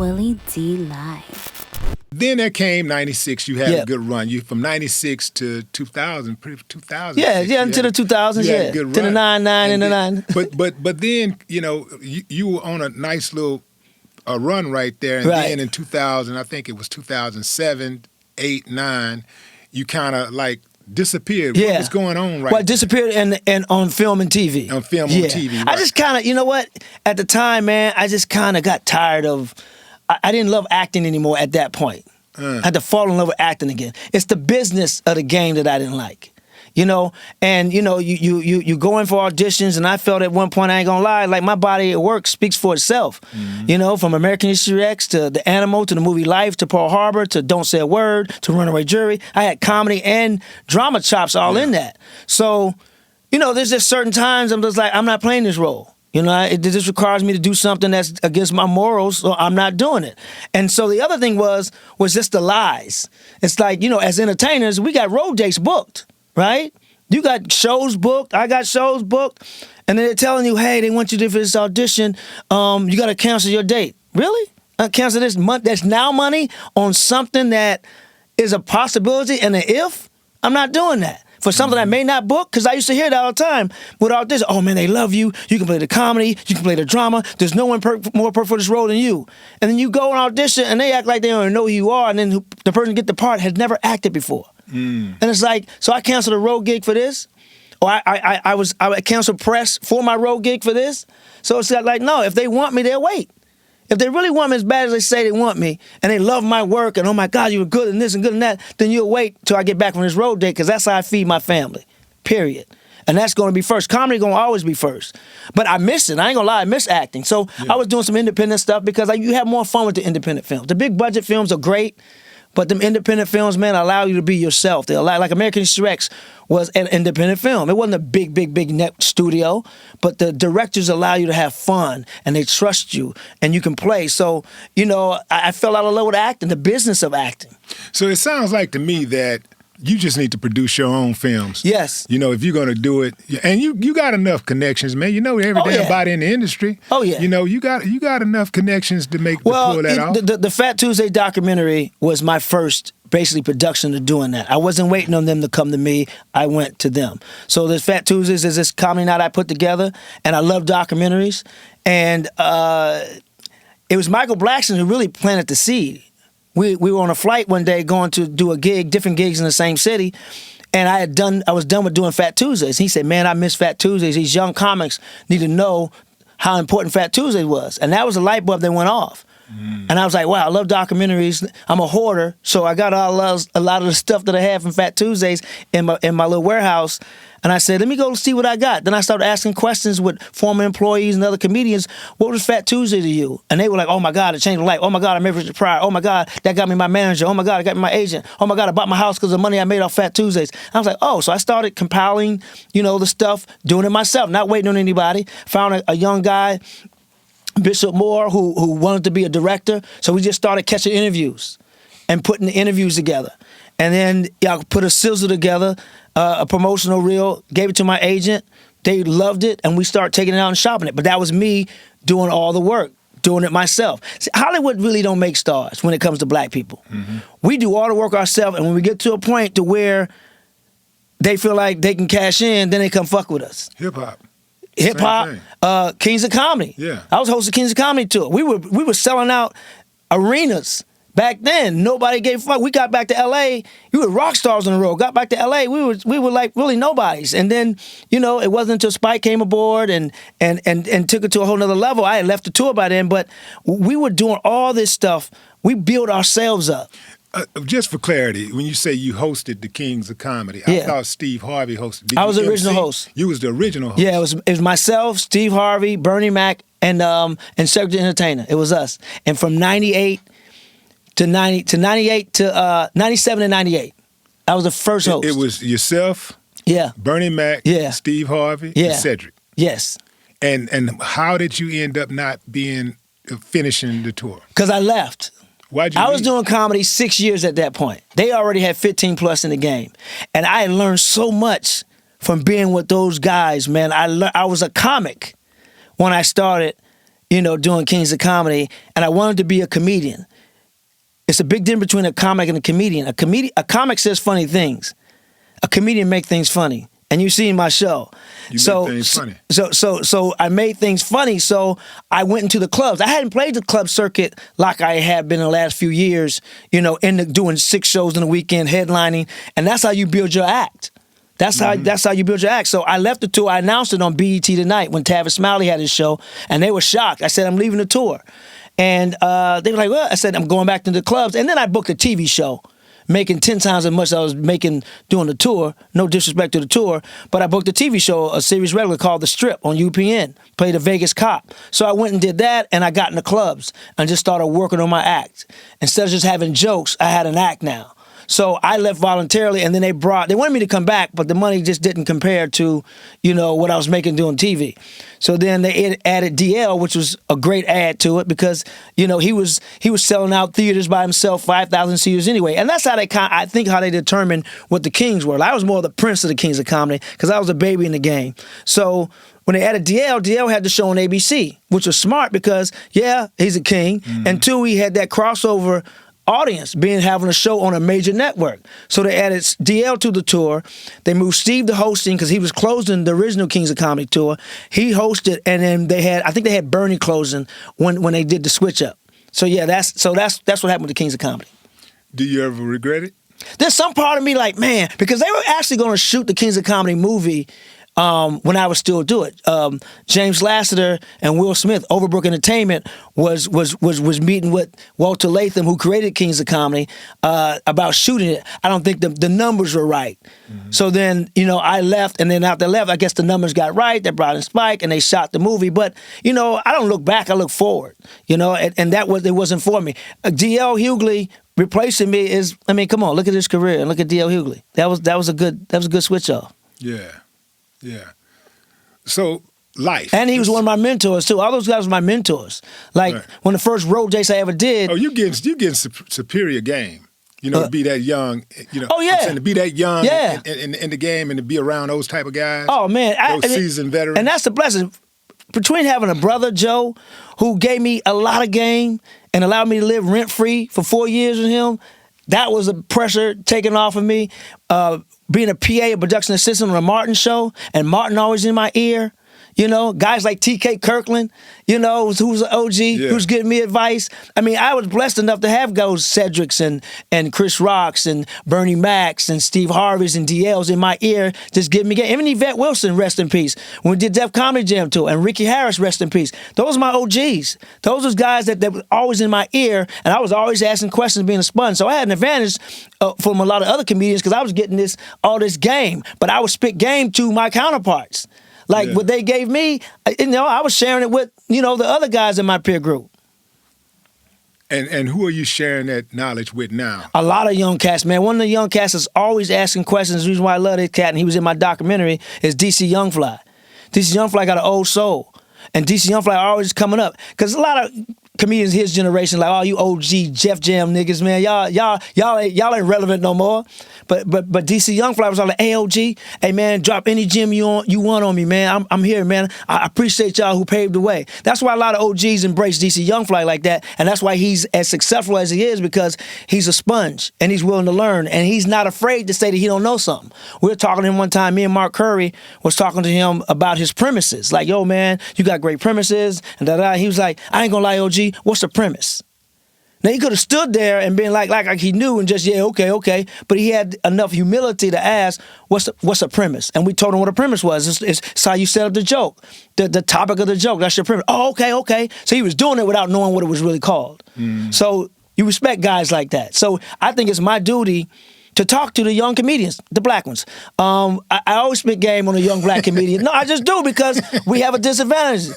Willie D Live. Then there came 96. You had a good run. You from 96 to 2000, 2000. Yeah, until the 2000s, yeah. To the 99 and the 9. But then, you were on a nice little run right there. And then in 2000, I think it was 2007, 8, 9, you kind of like disappeared. What was going on Well, I disappeared and on film and TV. On film and TV, right. I just kind of, you know what? At the time, man, I just kind of got tired of, I didn't love acting anymore at that point. I had to fall in love with acting again. It's the business of the game that I didn't like. You go in for auditions, and I felt at one point, I ain't gonna lie, like my body at work speaks for itself. From American History X to The Animal to the movie Life to Pearl Harbor to Don't Say a Word to Runaway Jury. I had comedy and drama chops all in that. So, there's just certain times I'm just like, I'm not playing this role. It just requires me to do something that's against my morals, so I'm not doing it. And so the other thing was just the lies. It's like, as entertainers, we got road dates booked, right? You got shows booked, I got shows booked, and then they're telling you, hey, they want you to do this audition, you got to cancel your date. Really? Cancel this month that's now money on something that is a possibility and an if? I'm not doing that. For something I may not book, because I used to hear that all the time with auditions. Oh, man, they love you. You can play the comedy. You can play the drama. There's no one more perfect for this role than you. And then you go and audition, and they act like they don't even know who you are, and then the person get the part has never acted before. And it's like, so I canceled a road gig for this? Or I canceled press for my road gig for this? So it's like, no, if they want me, they'll wait. If they really want me as bad as they say they want me, and they love my work, and oh my God, you were good in this and good in that, then you'll wait till I get back from this road date, because that's how I feed my family, period. And that's going to be first. Comedy going to always be first. But I miss it. I ain't going to lie, I miss acting. So I was doing some independent stuff because you have more fun with the independent films. The big budget films are great, but them independent films, man, allow you to be yourself. They allow, like American History X was an independent film. It wasn't a big net studio, but the directors allow you to have fun, and they trust you, and you can play. So, I fell out of love with acting, the business of acting. So it sounds like to me that you just need to produce your own films. Yes. If you're going to do it, and you got enough connections, man. Every damn body in the industry. Oh yeah. You got enough connections to pull that off. The Fat Tuesday documentary was my first basically production of doing that. I wasn't waiting on them to come to me. I went to them. So this Fat Tuesdays is this comedy night I put together, and I love documentaries. And it was Michael Blackson who really planted the seed. We were on a flight one day going to do a gig, different gigs in the same city, and I was done with doing Fat Tuesdays. He said, man, I miss Fat Tuesdays. These young comics need to know how important Fat Tuesday was. And that was a light bulb that went off. And I was like, wow, I love documentaries. I'm a hoarder, so I got a lot of the stuff that I had from Fat Tuesdays in my little warehouse. And I said, let me go see what I got. Then I started asking questions with former employees and other comedians. What was Fat Tuesday to you? And they were like, oh my God, it changed my life. Oh my God, I met Richard Pryor. Oh my God, that got me my manager. Oh my God, it got me my agent. Oh my God, I bought my house because of the money I made off Fat Tuesdays. I was like, oh, so I started compiling, the stuff, doing it myself, not waiting on anybody. Found a young guy, Bishop Moore, who wanted to be a director. So we just started catching interviews and putting the interviews together. And then I put a sizzle together, a promotional reel, gave it to my agent. They loved it, and we started taking it out and shopping it. But that was me doing all the work, doing it myself. See, Hollywood really don't make stars when it comes to black people. We do all the work ourselves, and when we get to a point to where they feel like they can cash in, then they come fuck with us. Hip-hop, Kings of Comedy. Yeah. I was hosting Kings of Comedy tour. We were selling out arenas. Back then, nobody gave a fuck. We got back to L.A., we were rock stars on the road. Got back to L.A., we were like really nobodies. And then, it wasn't until Spike came aboard and took it to a whole nother level. I had left the tour by then, but we were doing all this stuff. We built ourselves up. Just for clarity, when you say you hosted the Kings of Comedy, I thought Steve Harvey hosted. I was the original host. You was the original host. Yeah, it was myself, Steve Harvey, Bernie Mac, and Cedric the Entertainer. It was us. And from 98 to 97 to 98, I was the first host. It was yourself, Bernie Mac, Steve Harvey, and Cedric. Yes. And how did you end up not finishing the tour? Because I left. Why'd you I leave? was doing comedy 6 years at that point. They already had 15 plus in the game. And I had learned so much from being with those guys, man. I was a comic when I started, doing Kings of Comedy, and I wanted to be a comedian. It's a big difference between a comic and a comedian. A comic says funny things. A comedian make things funny. And you see in my show. You make things funny. So I made things funny. So I went into the clubs. I hadn't played the club circuit like I had been in the last few years, doing 6 shows in a weekend, headlining. And that's how you build your act. That's how you build your act. So I left the tour. I announced it on BET Tonight when Tavis Smiley had his show, and they were shocked. I said, I'm leaving the tour. And they were like, well, I said, I'm going back to the clubs. And then I booked a TV show, making 10 times as much as I was making doing the tour. No disrespect to the tour, but I booked a TV show, a series regular called The Strip on UPN, played a Vegas cop. So I went and did that, and I got in the clubs and just started working on my act. Instead of just having jokes, I had an act now. So I left voluntarily, and then they wanted me to come back, but the money just didn't compare to, what I was making doing TV. So then they added DL, which was a great add to it because, he was selling out theaters by himself, 5,000 seaters anyway. And that's how I think how they determined what the Kings were. I was more the prince of the Kings of Comedy because I was a baby in the game. So when they added DL had the show on ABC, which was smart because, yeah, he's a king, and 2, he had that crossover audience having a show on a major network. So they added DL to the tour. They moved Steve to hosting because he was closing the original Kings of Comedy tour. He hosted, and then I think they had Bernie closing when they did the switch up. So yeah, that's what happened with the Kings of Comedy. Do you ever regret it? There's some part of me like, man, because they were actually going to shoot the Kings of Comedy movie when I would still do it. James Lasseter and Will Smith, Overbrook Entertainment, was meeting with Walter Latham, who created Kings of Comedy, about shooting it. I don't think the numbers were right. So then, I left, and then after I left, I guess the numbers got right. They brought in Spike, and they shot the movie. But, I don't look back, I look forward, and it wasn't for me. D.L. Hughley replacing me is, come on, look at his career and look at D.L. Hughley. That was a good switch off. Yeah. Yeah. So life. And he was one of my mentors too. All those guys were my mentors. Like when the first road dates I ever did. Oh, you getting superior game. To be that young. Oh yeah. I'm saying to be that young. Yeah. In the game and to be around those type of guys. Oh man, those seasoned veterans. And that's the blessing. Between having a brother, Joe, who gave me a lot of game and allowed me to live rent free for 4 years with him, that was a pressure taken off of me. Being a PA, a production assistant on a Martin show, and Martin always in my ear. Guys like T.K. Kirkland, who's an OG, who's giving me advice. I was blessed enough to have those Cedrics and Chris Rocks and Bernie Macs and Steve Harveys and DLs in my ear, just giving me game. Even Yvette Wilson, rest in peace, when we did Def Comedy Jam tour, and Ricky Harris, rest in peace. Those are my OGs. Those was guys that were always in my ear, and I was always asking questions, being a sponge. So I had an advantage from a lot of other comedians because I was getting all this game, but I would spit game to my counterparts. What they gave me, I was sharing it with, the other guys in my peer group. And who are you sharing that knowledge with now? A lot of young cats, man. One of the young cats is always asking questions. The reason why I love this cat, and he was in my documentary, is DC Youngfly. DC Youngfly got an old soul. And DC Youngfly always coming up. Because a lot of comedians his generation, like, oh, you OG Jeff Jam niggas, man. Y'all ain't relevant no more. But DC Youngfly was all like, hey, OG, hey, man, drop any gem you want on me, man. I'm here, man. I appreciate y'all who paved the way. That's why a lot of OGs embrace DC Youngfly like that, and that's why he's as successful as he is, because he's a sponge, and he's willing to learn, and he's not afraid to say that he don't know something. We were talking to him one time, me and Mark Curry was talking to him about his premises. Like, yo, man, you got great premises, and da-da. He was like, I ain't gonna lie, OG, what's the premise? Now, he could have stood there and been like he knew and just, yeah, okay. But he had enough humility to ask, what's the premise? And we told him what a premise was. It's how you set up the joke, the topic of the joke. That's your premise. Oh, okay. So he was doing it without knowing what it was really called. So you respect guys like that. So I think it's my duty to talk to the young comedians, the black ones. I always spit game on a young black comedian. No, I just do, because we have a disadvantage,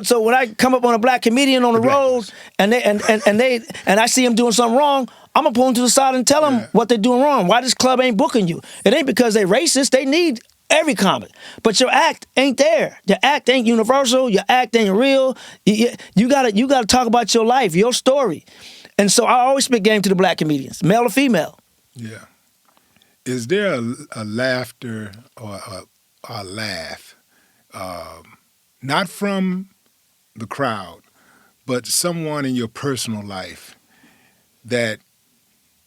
So when I come up on a black comedian on the road and I see him doing something wrong, I'm gonna pull him to the side and tell them what they're doing wrong. Why this club ain't booking you? It ain't because they racist. They need every comic, but your act ain't there. Your act ain't universal. Your act ain't real. You gotta talk about your life, your story. And so I always spit game to the black comedians, male or female. Yeah. Is there a laughter or a laugh, not from the crowd, but someone in your personal life that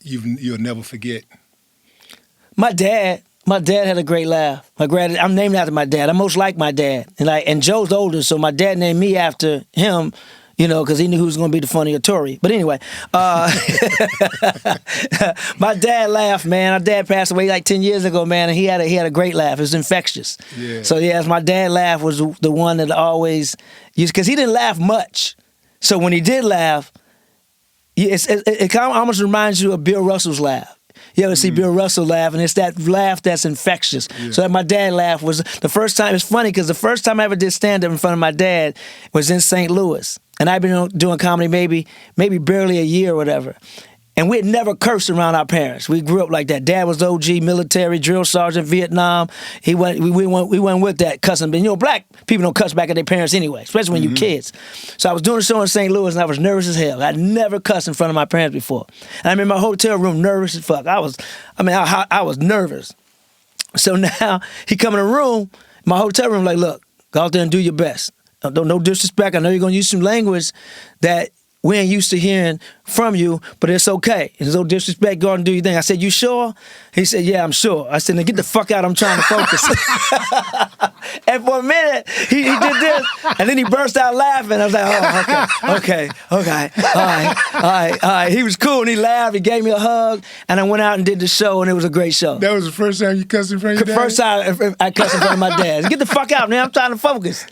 you'll never forget. My dad had a great laugh. I'm named after my dad. I'm most like my dad. And Joe's older, so my dad named me after him, because he knew who was going to be the funnier Torry. But anyway, my dad laughed, man. Our dad passed away like 10 years ago, man, and he had a great laugh. It was infectious. Yeah. So yes, my dad laugh was the one that always used, because he didn't laugh much. So when he did laugh, it kind of almost reminds you of Bill Russell's laugh. You ever see Bill Russell laugh, and it's that laugh that's infectious. Yeah. So my dad laugh was the first time. It's funny because the first time I ever did stand-up in front of my dad was in St. Louis. And I've been doing comedy maybe barely a year or whatever. And we had never cursed around our parents. We grew up like that. Dad was OG, military, drill sergeant, Vietnam. We went with that cussing. But black people don't cuss back at their parents anyway, especially when you're kids. So I was doing a show in St. Louis, and I was nervous as hell. I'd never cussed in front of my parents before. And I'm in my hotel room nervous as fuck. I was nervous. So now he come in the room, my hotel room, like, look, go out there and do your best. No disrespect. I know you're going to use some language that we ain't used to hearing from you, but it's okay. There's no disrespect. Go and do your thing. I said, you sure? He said, yeah, I'm sure. I said, now get the fuck out. I'm trying to focus. And for a minute, he did this, and then he burst out laughing. I was like, oh, okay. All right. He was cool, and he laughed. He gave me a hug, and I went out and did the show, and it was a great show. That was the first time you cussed in front of your dad? First time I cussed in front of my dad. Get the fuck out, man. I'm trying to focus.